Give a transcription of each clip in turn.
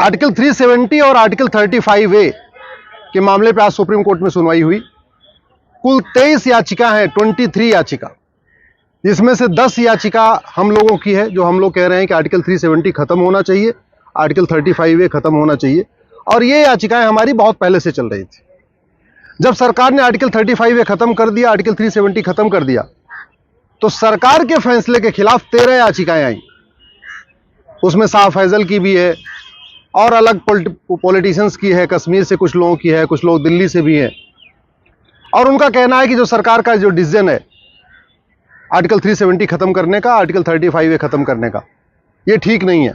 Article 370 और article 35A के मामले पे आज सुप्रीम कोर्ट में सुनवाई हुई। कुल 23 याचिका हैं, 23 याचिका, जिसमें से 10 याचिका हम लोगों की है, जो हम लोग कह रहे हैं कि आर्टिकल 370 खत्म होना चाहिए, आर्टिकल 35A खत्म होना चाहिए। और ये याचिकाएं हमारी बहुत पहले से चल रही थी। जब सरकार ने आर्टिकल 35A खत्म कर दिया, आर्टिकल 370 खत्म कर दिया, तो सरकार के फैसले के खिलाफ 13 याचिकाएं आई। उसमें शाह फैजल की भी है और अलग पॉलिटिशियंस की है, कश्मीर से कुछ लोगों की है, कुछ लोग दिल्ली से भी हैं। और उनका कहना है कि जो सरकार का जो डिसीजन है आर्टिकल 370 खत्म करने का, आर्टिकल 35A खत्म करने का, ये ठीक नहीं है।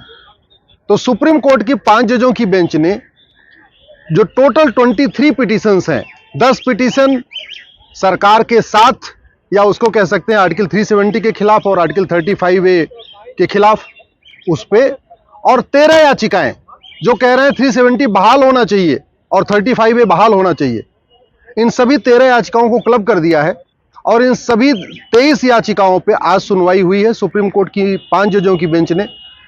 तो सुप्रीम कोर्ट की 5 जजों की बेंच ने जो टोटल 23 पिटीशंस हैं, 10 पिटीशन सरकार के साथ, या उसको कह सकते हैं आर्टिकल 370 के खिलाफ और आर्टिकल 35A के खिलाफ, उस पे, और 13 याचिकाएं जो कह रहे हैं 370 बहाल होना चाहिए और 35A बहाल होना चाहिए। इन सभी 13 याचिकाओं को क्लब कर दिया है और इन सभी 23 याचिकाओं पे आज सुनवाई हुई है। सुप्रीम कोर्ट की 5 जजों की बेंच ने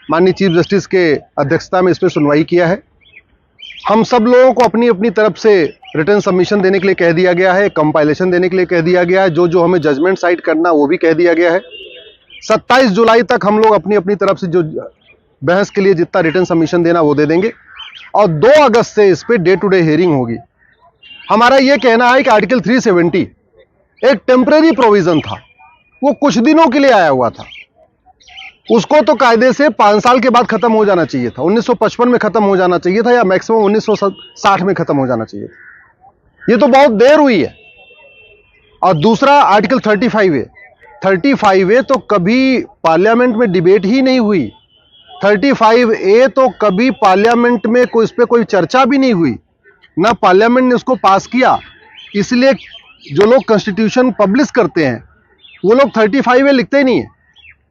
माननीय चीफ जस्टिस के अध्यक्षता में इस पर सुनवाई किया है। हम सब लोगों को अपनी अपनी तरफ से रिटर्न सबमिशन देने के लिए कह दिया गया है, कंपाइलेशन देने के लिए कह दिया गया है, जो जो हमें जजमेंट साइट करना वो भी कह दिया गया है। 27 जुलाई तक हम लोग अपनी अपनी तरफ से जो बहस के लिए जितना रिटर्न सबमिशन देना वो दे देंगे और 2 अगस्त से इस पे डे टू डे हियरिंग होगी। हमारा ये कहना है कि आर्टिकल 370 एक टेम्परेरी प्रोविजन था, वो कुछ दिनों के लिए आया हुआ था, उसको तो कायदे से 5 साल के बाद खत्म हो जाना चाहिए था, 1955 में खत्म हो जाना चाहिए था, या मैक्सिमम 1960 में खत्म हो जाना चाहिए था। ये तो बहुत देर हुई है। और दूसरा आर्टिकल 35A तो कभी पार्लियामेंट में डिबेट ही नहीं हुई। 35A तो कभी पार्लियामेंट में कोई इस पे कोई चर्चा भी नहीं हुई, ना पार्लियामेंट ने उसको पास किया। इसलिए जो लोग कॉन्स्टिट्यूशन पब्लिश करते हैं वो लोग 35A लिखते नहीं है।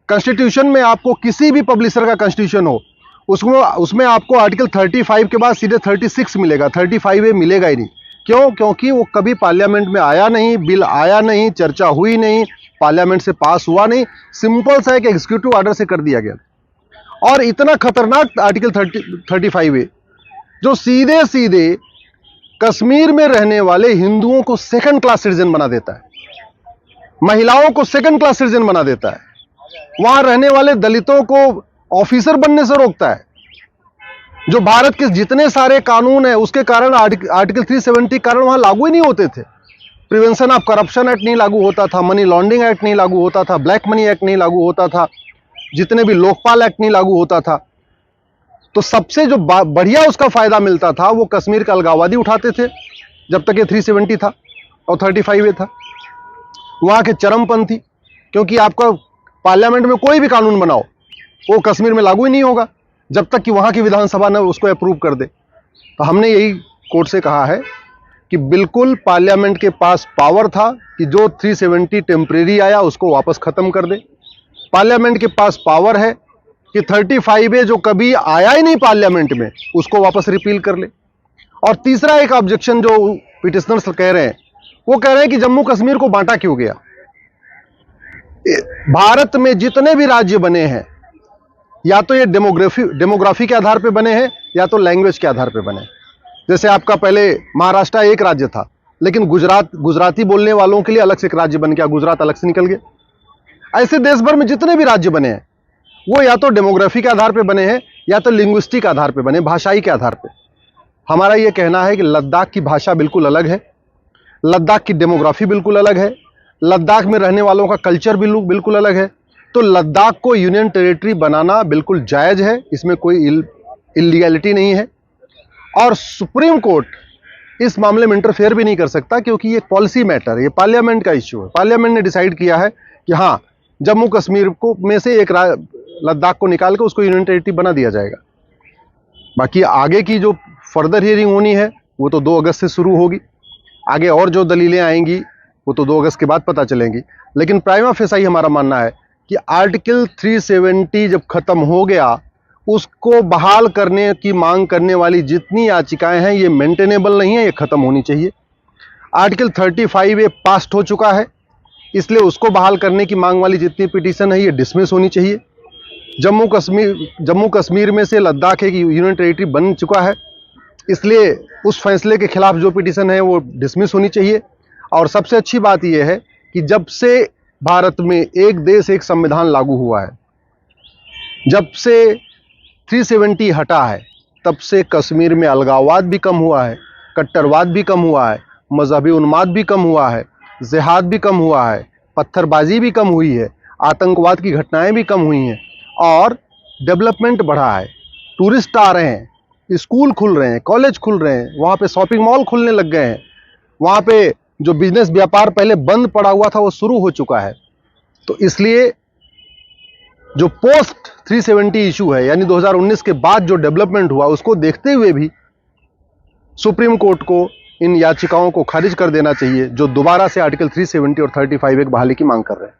कॉन्स्टिट्यूशन में आपको किसी भी पब्लिशर का कॉन्स्टिट्यूशन हो, उसमें आपको आर्टिकल 35 के बाद सीधे 36 मिलेगा, 35A मिलेगा ही नहीं। क्यों? क्योंकि वो कभी पार्लियामेंट में आया नहीं, बिल आया नहीं, चर्चा हुई नहीं, पार्लियामेंट से पास हुआ नहीं, सिंपल सा एक एग्जीक्यूटिव ऑर्डर से कर दिया गया। और इतना खतरनाक आर्टिकल 35A जो सीधे सीधे कश्मीर में रहने वाले हिंदुओं को सेकंड क्लास सिटीजन बना देता है, महिलाओं को सेकंड क्लास सिटीजन बना देता है, वहां रहने वाले दलितों को ऑफिसर बनने से रोकता है। जो भारत के जितने सारे कानून हैं उसके कारण आर्टिकल 370 कारण वहां लागू ही नहीं होते थे। प्रिवेंशन ऑफ करप्शन एक्ट नहीं लागू होता था, मनी लॉन्ड्रिंग एक्ट नहीं लागू होता था, ब्लैक मनी एक्ट नहीं लागू होता था, जितने भी लोकपाल एक्ट नहीं लागू होता था। तो सबसे जो बढ़िया उसका फायदा मिलता था वो कश्मीर का अलगाववादी उठाते थे, जब तक ये 370 था और 35A था। वहां के चरमपंथी, क्योंकि आपका पार्लियामेंट में कोई भी कानून बनाओ वो कश्मीर में लागू ही नहीं होगा जब तक कि वहां की विधानसभा ने उसको अप्रूव कर दे। तो हमने यही कोर्ट से कहा है कि बिल्कुल पार्लियामेंट के पास पावर था कि जो 370 टेम्परेरी आया उसको वापस खत्म कर दे। पार्लियामेंट के पास पावर है कि 35A जो कभी आया ही नहीं पार्लियामेंट में उसको वापस रिपील कर ले। और तीसरा एक ऑब्जेक्शन जो पिटिशनर्स कह रहे हैं, वो कह रहे हैं कि जम्मू कश्मीर को बांटा क्यों गया। भारत में जितने भी राज्य बने हैं या तो ये डेमोग्राफी के आधार पे बने हैं या तो लैंग्वेज के आधार पे बने। जैसे आपका पहले महाराष्ट्र एक राज्य था, लेकिन गुजराती बोलने वालों के लिए अलग से एक राज्य बन गया, गुजरात अलग से निकल गया। ऐसे देश भर में जितने भी राज्य बने हैं वो या तो डेमोग्राफी के आधार पे बने हैं या तो लिंग्विस्टिक आधार पे बने, भाषाई के आधार पे। हमारा ये कहना है कि लद्दाख की भाषा बिल्कुल अलग है, लद्दाख की डेमोग्राफी बिल्कुल अलग है, लद्दाख में रहने वालों का कल्चर बिल्कुल अलग है। तो लद्दाख को यूनियन टेरिटरी बनाना बिल्कुल जायज़ है, इसमें कोई इलीगैलिटी नहीं है। और सुप्रीम कोर्ट इस मामले में इंटरफेयर भी नहीं कर सकता, क्योंकि ये पॉलिसी मैटर है, ये पार्लियामेंट का इश्यू है। पार्लियामेंट ने डिसाइड किया है कि हाँ, जम्मू कश्मीर को में से एक लद्दाख को निकाल के उसको यूनियन टेरिटरी बना दिया जाएगा। बाकी आगे की जो फर्दर हियरिंग होनी है वो तो 2 अगस्त से शुरू होगी। आगे और जो दलीलें आएंगी वो तो 2 अगस्त के बाद पता चलेंगी। लेकिन प्राइमा फेसाई हमारा मानना है कि आर्टिकल 370 जब खत्म हो गया, उसको बहाल करने की मांग करने वाली जितनी याचिकाएं हैं ये मेंटेनेबल नहीं है, ये खत्म होनी चाहिए। आर्टिकल 35A पास हो चुका है, इसलिए उसको बहाल करने की मांग वाली जितनी पिटीशन है ये डिसमिस होनी चाहिए। जम्मू कश्मीर में से लद्दाख एक यूनियन टेरिटरी बन चुका है, इसलिए उस फैसले के खिलाफ जो पिटीशन है वो डिसमिस होनी चाहिए। और सबसे अच्छी बात यह है कि जब से भारत में एक देश एक संविधान लागू हुआ है, जब से 370 हटा है, तब से कश्मीर में अलगाववाद भी कम हुआ है, कट्टरवाद भी कम हुआ है, मजहबी उन्माद भी कम हुआ है, जिहाद भी कम हुआ है, पत्थरबाजी भी कम हुई है, आतंकवाद की घटनाएं भी कम हुई हैं और डेवलपमेंट बढ़ा है। टूरिस्ट आ रहे हैं, स्कूल खुल रहे हैं, कॉलेज खुल रहे हैं, वहाँ पे शॉपिंग मॉल खुलने लग गए हैं, वहाँ पे जो बिजनेस व्यापार पहले बंद पड़ा हुआ था वो शुरू हो चुका है। तो इसलिए जो पोस्ट 370 इशू है, यानी 2019 के बाद जो डेवलपमेंट हुआ, उसको देखते हुए भी सुप्रीम कोर्ट को इन याचिकाओं को खारिज कर देना चाहिए, जो दोबारा से आर्टिकल 370 और 35 एक बहाली की मांग कर रहे हैं।